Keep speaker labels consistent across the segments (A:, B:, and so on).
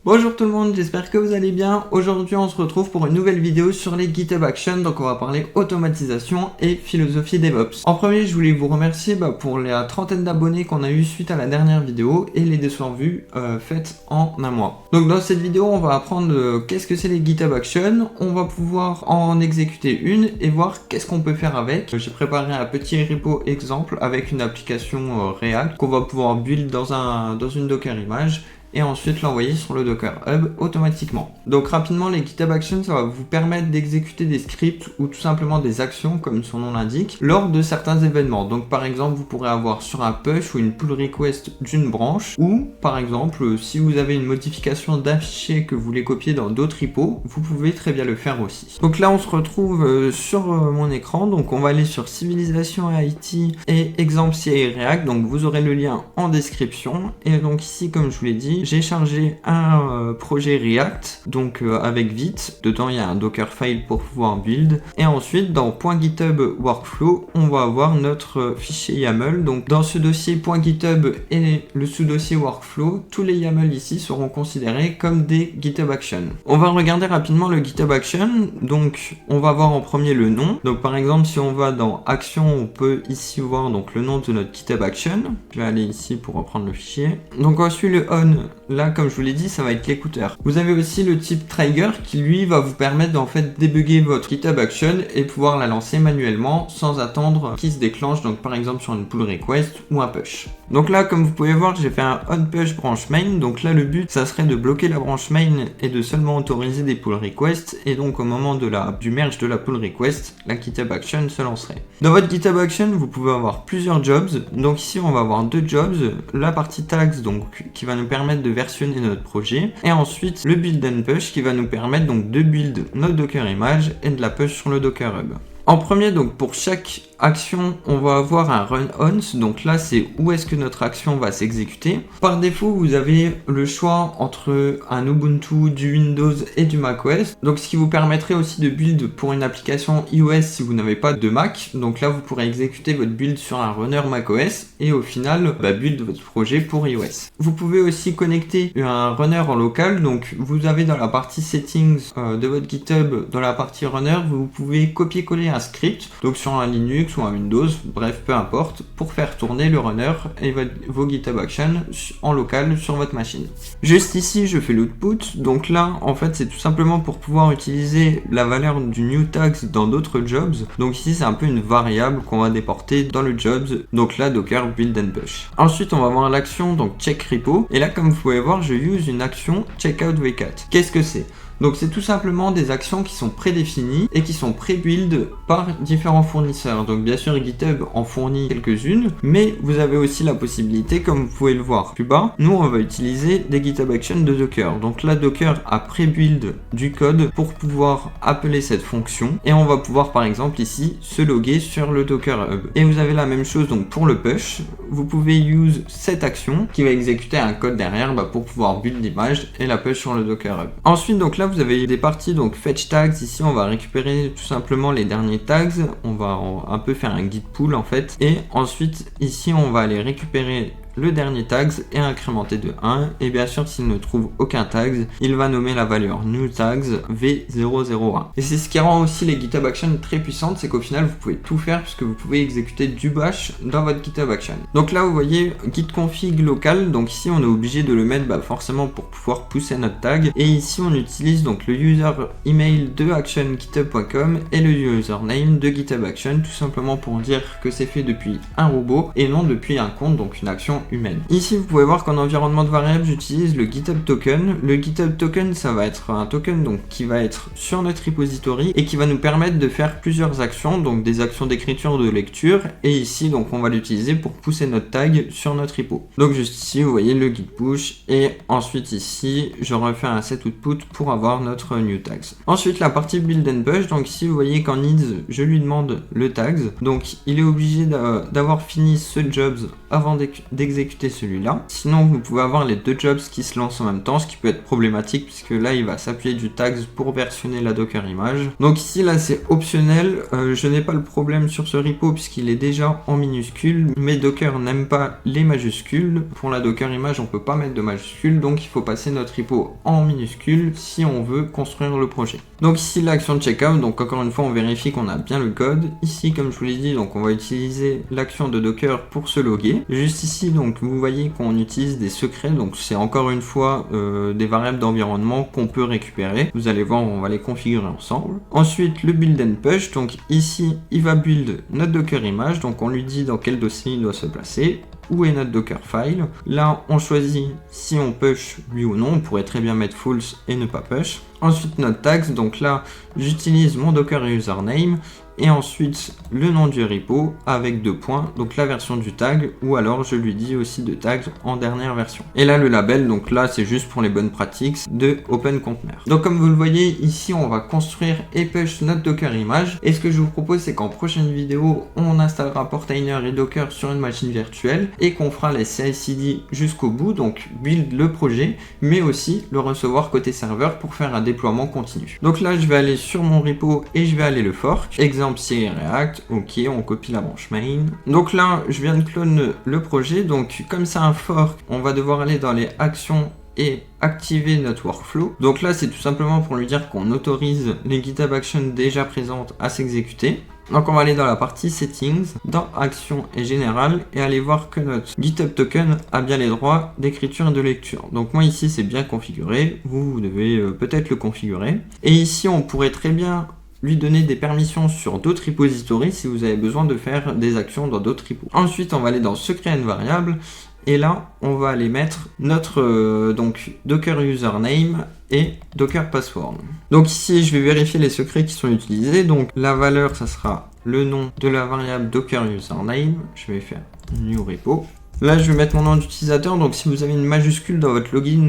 A: Bonjour tout le monde, j'espère que vous allez bien. Aujourd'hui on se retrouve pour une nouvelle vidéo sur les GitHub Actions, donc on va parler automatisation et philosophie DevOps. En premier je voulais vous remercier pour la trentaine d'abonnés qu'on a eu suite à la dernière vidéo et les 200 vues faites en un mois. Donc dans cette vidéo on va apprendre qu'est-ce que c'est les GitHub Actions, on va pouvoir en exécuter une et voir qu'est-ce qu'on peut faire avec. J'ai préparé un petit repo exemple avec une application React qu'on va pouvoir build dans une Docker image et ensuite l'envoyer sur le Docker Hub automatiquement. Donc rapidement, les GitHub Actions, ça va vous permettre d'exécuter des scripts ou tout simplement des actions, comme son nom l'indique, lors de certains événements. Donc par exemple, vous pourrez avoir sur un push ou une pull request d'une branche, ou par exemple, si vous avez une modification d'un fichier que vous voulez copier dans d'autres repos, vous pouvez très bien le faire aussi. Donc là, on se retrouve sur mon écran, donc on va aller sur Civilisation IT et exemple CI React, donc vous aurez le lien en description. Et donc ici, comme je vous l'ai dit, j'ai chargé un projet React, donc avec Vite. Dedans, il y a un Docker file pour pouvoir build. Et ensuite, dans .github workflow, on va avoir notre fichier YAML. Donc, dans ce dossier .github et le sous-dossier workflow, tous les YAML ici seront considérés comme des GitHub Actions. On va regarder rapidement le GitHub Action. Donc, on va voir en premier le nom. Donc, par exemple, si on va dans Action, on peut ici voir donc le nom de notre GitHub Action. Je vais aller ici pour reprendre le fichier. Donc, ensuite le on. Là, comme je vous l'ai dit, ça va être l'écouteur. Vous avez aussi le type trigger qui lui va vous permettre d'en fait débugger votre GitHub Action et pouvoir la lancer manuellement sans attendre qu'il se déclenche, donc par exemple sur une pull request ou un push. Donc là, comme vous pouvez voir, j'ai fait un on push branch main. Donc là, le but, ça serait de bloquer la branche main et de seulement autoriser des pull requests. Et donc au moment du merge de la pull request, la GitHub Action se lancerait. Dans votre GitHub Action, vous pouvez avoir plusieurs jobs. Donc ici, on va avoir deux jobs. La partie tags, donc qui va nous permettre de versionner notre projet, et ensuite le build and push qui va nous permettre donc de build notre Docker image et de la push sur le Docker Hub. En premier, donc pour chaque action, on va avoir un run once, donc là c'est où est-ce que notre action va s'exécuter. Par défaut, vous avez le choix entre un Ubuntu, du Windows et du macOS, donc ce qui vous permettrait aussi de build pour une application iOS si vous n'avez pas de Mac. Donc là vous pourrez exécuter votre build sur un runner macOS et au final build votre projet pour iOS. Vous pouvez aussi connecter un runner en local, donc vous avez dans la partie settings de votre GitHub, dans la partie runner, vous pouvez copier-coller un script, donc sur un Linux ou un Windows, bref, peu importe, pour faire tourner le runner et vos GitHub Actions en local sur votre machine. Juste ici, je fais l'output, donc là, en fait, c'est tout simplement pour pouvoir utiliser la valeur du new tags dans d'autres jobs. Donc ici, c'est un peu une variable qu'on va déporter dans le jobs, donc là, Docker build and push. Ensuite, on va voir l'action, donc check repo, et là, comme vous pouvez voir, je use une action checkout v4. Qu'est-ce que c'est ? Donc c'est tout simplement des actions qui sont prédéfinies et qui sont pré-build par différents fournisseurs. Donc bien sûr GitHub en fournit quelques-unes, mais vous avez aussi la possibilité, comme vous pouvez le voir plus bas, nous on va utiliser des GitHub Actions de Docker. Donc là Docker a pré-build du code pour pouvoir appeler cette fonction et on va pouvoir par exemple ici se loguer sur le Docker Hub. Et vous avez la même chose donc pour le push, vous pouvez use cette action qui va exécuter un code derrière pour pouvoir build l'image et la push sur le Docker Hub. Ensuite donc là vous avez des parties donc fetch tags. Ici on va récupérer tout simplement les derniers tags, on va un peu faire un git pull en fait, et ensuite ici on va aller récupérer le dernier tags et incrémenter de 1, et bien sûr s'il ne trouve aucun tag, il va nommer la valeur new tags v001. Et c'est ce qui rend aussi les GitHub Actions très puissantes, c'est qu'au final vous pouvez tout faire puisque vous pouvez exécuter du bash dans votre GitHub Action. Donc là vous voyez git config local, donc ici on est obligé de le mettre forcément pour pouvoir pousser notre tag, et ici on utilise donc le user email de action.github.com et le username de GitHub Action, tout simplement pour dire que c'est fait depuis un robot et non depuis un compte, donc une action humaine. Ici vous pouvez voir qu'en environnement de variable j'utilise le GitHub token. Le GitHub token ça va être un token donc qui va être sur notre repository et qui va nous permettre de faire plusieurs actions, donc des actions d'écriture, de lecture, et ici donc on va l'utiliser pour pousser notre tag sur notre repo. Donc juste ici vous voyez le git push et ensuite ici je refais un set output pour avoir notre new tags. Ensuite la partie build and push, donc ici vous voyez qu'en needs je lui demande le tags, donc il est obligé d'avoir fini ce jobs avant d'exécuter d'exécuter celui-là. Sinon, vous pouvez avoir les deux jobs qui se lancent en même temps, ce qui peut être problématique puisque là, il va s'appuyer du tags pour versionner la Docker image. Donc ici, là, c'est optionnel. Je n'ai pas le problème sur ce repo puisqu'il est déjà en minuscule, mais Docker n'aime pas les majuscules. Pour la Docker image, on peut pas mettre de majuscules, donc il faut passer notre repo en minuscule si on veut construire le projet. Donc ici, l'action de checkout, donc encore une fois, on vérifie qu'on a bien le code. Ici, comme je vous l'ai dit, donc on va utiliser l'action de Docker pour se loguer. Juste ici, donc vous voyez qu'on utilise des secrets, donc c'est encore une fois des variables d'environnement qu'on peut récupérer. Vous allez voir, on va les configurer ensemble. Ensuite, le build and push, donc ici, il va build notre Docker image, donc on lui dit dans quel dossier il doit se placer. Où est notre Dockerfile. Là, on choisit si on push oui ou non. On pourrait très bien mettre false et ne pas push. Ensuite, notre tags. Donc là, j'utilise mon Docker username. Et ensuite, le nom du repo avec 2 points. Donc la version du tag. Ou alors, je lui dis aussi de tags en dernière version. Et là, le label. Donc là, c'est juste pour les bonnes pratiques de OpenContainer. Donc comme vous le voyez, ici, on va construire et push notre Docker image. Et ce que je vous propose, c'est qu'en prochaine vidéo, on installera Portainer et Docker sur une machine virtuelle. Et qu'on fera les CI/CD jusqu'au bout, donc build le projet, mais aussi le recevoir côté serveur pour faire un déploiement continu. Donc là, je vais aller sur mon repo et je vais aller le fork. Exemple CI React, ok, on copie la branche main. Donc là, je viens de clone le projet, donc comme c'est un fork, on va devoir aller dans les actions et activer notre workflow. Donc là, c'est tout simplement pour lui dire qu'on autorise les GitHub Actions déjà présentes à s'exécuter. Donc on va aller dans la partie settings, dans action et général et aller voir que notre GitHub token a bien les droits d'écriture et de lecture. Donc moi ici c'est bien configuré, vous devez peut-être le configurer. Et ici on pourrait très bien lui donner des permissions sur d'autres repositories si vous avez besoin de faire des actions dans d'autres repos. Ensuite on va aller dans secret and variable. Et là, on va aller mettre notre donc Docker username et Docker password. Donc ici, je vais vérifier les secrets qui sont utilisés. Donc la valeur, ça sera le nom de la variable Docker username. Je vais faire new repo. Là, je vais mettre mon nom d'utilisateur. Donc si vous avez une majuscule dans votre login,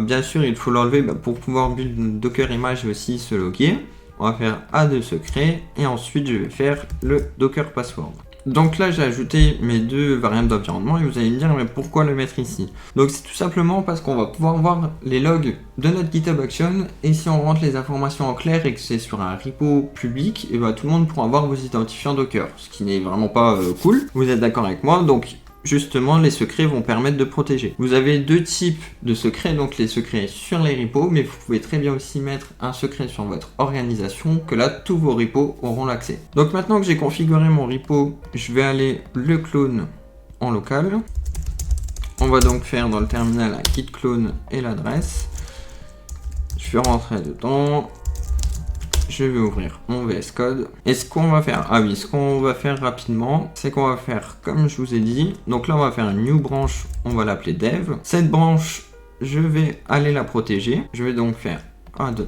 A: bien sûr, il faut l'enlever pour pouvoir build une Docker image et aussi se loguer. On va faire add de secret et ensuite, je vais faire le Docker password. Donc là, j'ai ajouté mes deux variables d'environnement et vous allez me dire, mais pourquoi le mettre ici? Donc c'est tout simplement parce qu'on va pouvoir voir les logs de notre GitHub Action et si on rentre les informations en clair et que c'est sur un repo public, et tout le monde pourra voir vos identifiants Docker, ce qui n'est vraiment pas cool. Vous êtes d'accord avec moi? Donc justement, les secrets vont permettre de protéger. Vous avez deux types de secrets, donc les secrets sur les repos, mais vous pouvez très bien aussi mettre un secret sur votre organisation, que là, tous vos repos auront l'accès. Donc maintenant que j'ai configuré mon repo, je vais aller le clone en local. On va donc faire dans le terminal un git clone et l'adresse. Je vais rentrer dedans. Je vais ouvrir mon VS Code. Et ce qu'on va faire, ce qu'on va faire rapidement, c'est qu'on va faire comme je vous ai dit. Donc là, on va faire une new branche, on va l'appeler dev. Cette branche, je vais aller la protéger. Je vais donc faire add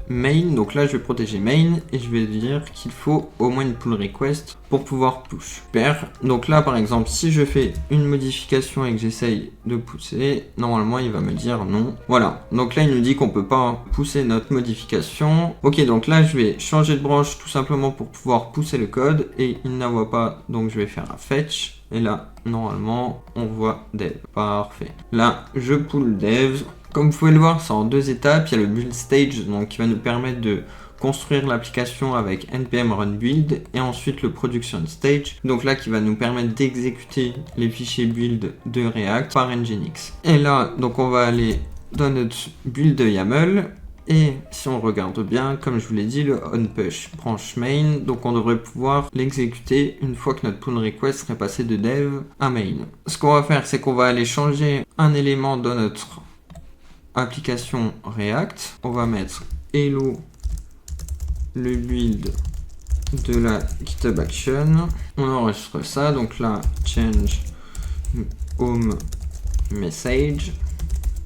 A: main. Donc là, je vais protéger main et je vais dire qu'il faut au moins une pull request pour pouvoir push. Super. Donc là, par exemple, si je fais une modification et que j'essaye de pousser, normalement, il va me dire non. Voilà. Donc là, il nous dit qu'on peut pas pousser notre modification. Ok, donc là, je vais changer de branche tout simplement pour pouvoir pousser le code et il ne la voit pas. Donc je vais faire un fetch. Et là, normalement, on voit dev. Parfait. Là, je pull dev. Comme vous pouvez le voir, c'est en deux étapes. Il y a le build stage, donc qui va nous permettre de construire l'application avec npm run build et ensuite le production stage, donc là qui va nous permettre d'exécuter les fichiers build de React par Nginx. Et là, donc on va aller dans notre build de YAML et si on regarde bien, comme je vous l'ai dit, le onPush branch main, donc on devrait pouvoir l'exécuter une fois que notre pull request serait passé de dev à main. Ce qu'on va faire, c'est qu'on va aller changer un élément dans notre application React. On va mettre hello le build de la GitHub Action. On enregistre ça. Donc là, change home message.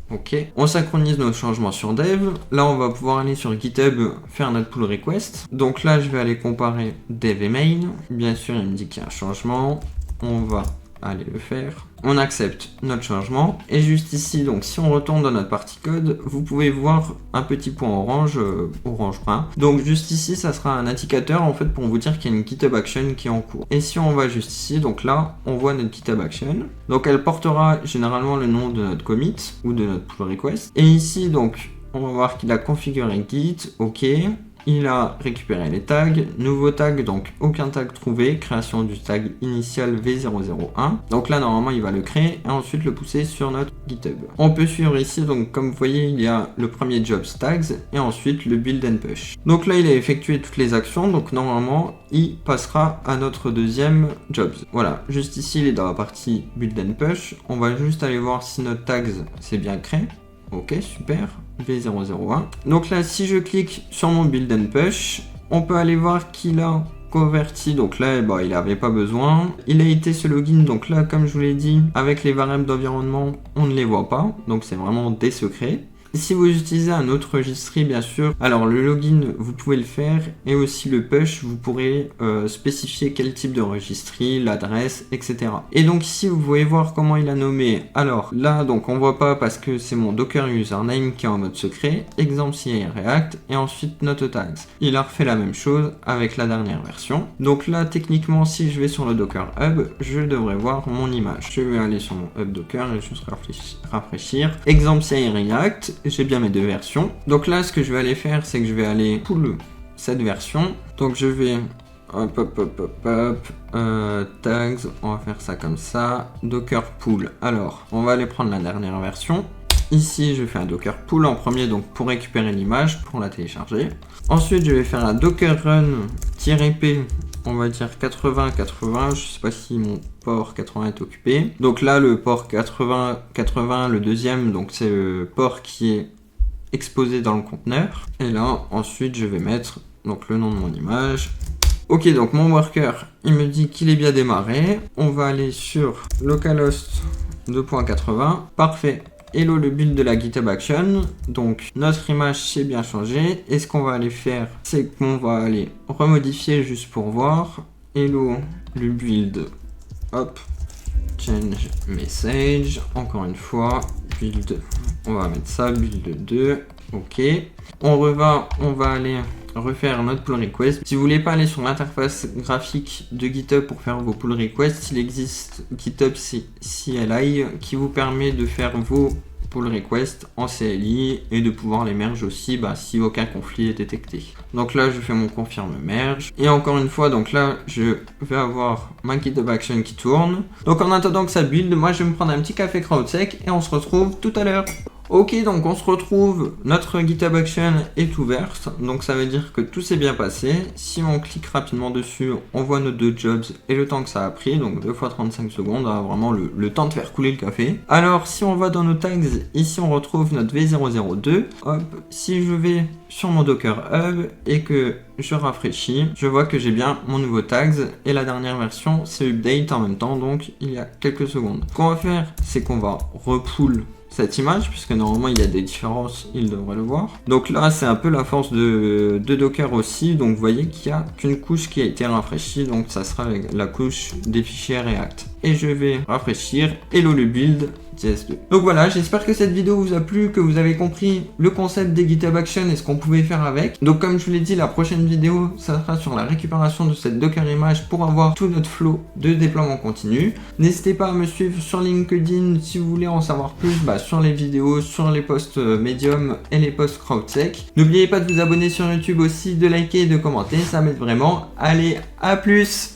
A: Ok. On synchronise nos changements sur dev. Là, on va pouvoir aller sur GitHub faire notre pull request. Donc là, je vais aller comparer dev et main. Bien sûr, il me dit qu'il y a un changement. On va aller le faire. on accepte notre changement. Et juste ici, donc si on retourne dans notre partie code, vous pouvez voir un petit point orange, orange brun. Donc juste ici, ça sera un indicateur en fait pour vous dire qu'il y a une GitHub Action qui est en cours. Et si on va juste ici, donc là, on voit notre GitHub Action. Donc elle portera généralement le nom de notre commit ou de notre pull request. Et ici, donc, on va voir qu'il a configuré Git, ok. Il a récupéré les tags, nouveau tag, donc aucun tag trouvé, création du tag initial V001. Donc là, normalement, il va le créer et ensuite le pousser sur notre GitHub. On peut suivre ici, donc comme vous voyez, il y a le premier jobs tags et ensuite le build and push. Donc là, il a effectué toutes les actions, donc normalement, il passera à notre deuxième jobs. Voilà, juste ici, il est dans la partie build and push. On va juste aller voir si notre tags c'est bien créé. Ok, super. V001. Donc là, si je clique sur mon build and push, on peut aller voir qu'il a converti. Donc là, il n'avait pas besoin. Il a été ce login. Donc là, comme je vous l'ai dit, avec les variables d'environnement, on ne les voit pas. Donc c'est vraiment des secrets. Si vous utilisez un autre registry, bien sûr, alors le login, vous pouvez le faire, et aussi le push, vous pourrez spécifier quel type de registry, l'adresse, etc. Et donc ici, vous pouvez voir comment il a nommé. Alors là, donc on voit pas parce que c'est mon Docker username qui est en mode secret, exemple CI React, et ensuite note tags. Il a refait la même chose avec la dernière version. Donc là, techniquement, si je vais sur le Docker Hub, je devrais voir mon image. Je vais aller sur mon Hub Docker et juste rafraîchir. Exemple CI React. J'ai bien mes deux versions. Donc là, ce que je vais aller faire, c'est que je vais aller pull cette version. Donc je vais tags, on va faire ça comme ça. Docker pull. Alors, on va aller prendre la dernière version. Ici, je fais un Docker pull en premier, donc pour récupérer l'image, pour la télécharger. Ensuite, je vais faire un Docker run-p, on va dire 80-80. Je sais pas si mon port 80 est occupé. Donc là, le port 80, le deuxième, donc c'est le port qui est exposé dans le conteneur. Et là, ensuite, je vais mettre donc le nom de mon image. Ok, donc mon worker, il me dit qu'il est bien démarré. On va aller sur localhost 2.80. Parfait. Hello, le build de la GitHub Action. Donc notre image s'est bien changé. Et ce qu'on va aller faire, c'est qu'on va aller remodifier juste pour voir. Hello, le build. Hop. Change message. Encore une fois. Build. On va mettre ça. Build 2. Ok. On va aller refaire notre pull request. Si vous voulez pas aller sur l'interface graphique de GitHub pour faire vos pull requests, il existe GitHub CLI qui vous permet de faire vos pull requests en CLI et de pouvoir les merge aussi si aucun conflit est détecté. Donc là, je fais mon confirme merge. Et encore une fois, donc là, je vais avoir ma GitHub Action qui tourne. Donc en attendant que ça build, moi je vais me prendre un petit café CrowdSec et on se retrouve tout à l'heure. Ok, donc on se retrouve, notre GitHub Action est ouverte, donc ça veut dire que tout s'est bien passé. Si on clique rapidement dessus, on voit nos deux jobs et le temps que ça a pris, donc 2 fois 35 secondes, vraiment le temps de faire couler le café. Alors si on va dans nos tags, ici on retrouve notre V002, hop, si je vais sur mon Docker Hub et que je rafraîchis, je vois que j'ai bien mon nouveau tags et la dernière version c'est update en même temps, donc il y a quelques secondes. Ce qu'on va faire, c'est qu'on va repull cette image, puisque normalement il y a des différences, il devrait le voir. Donc là c'est un peu la force de Docker aussi, donc vous voyez qu'il n'y a qu'une couche qui a été rafraîchie, donc ça sera la couche des fichiers React. Et je vais rafraîchir, hello le build, TS2. Donc voilà, j'espère que cette vidéo vous a plu, que vous avez compris le concept des GitHub Action et ce qu'on pouvait faire avec. Donc comme je vous l'ai dit, la prochaine vidéo, ça sera sur la récupération de cette Docker image pour avoir tout notre flow de déploiement continu. N'hésitez pas à me suivre sur LinkedIn si vous voulez en savoir plus sur les vidéos, sur les posts Medium et les posts CrowdSec. N'oubliez pas de vous abonner sur YouTube aussi, de liker et de commenter, ça m'aide vraiment. Allez, à plus!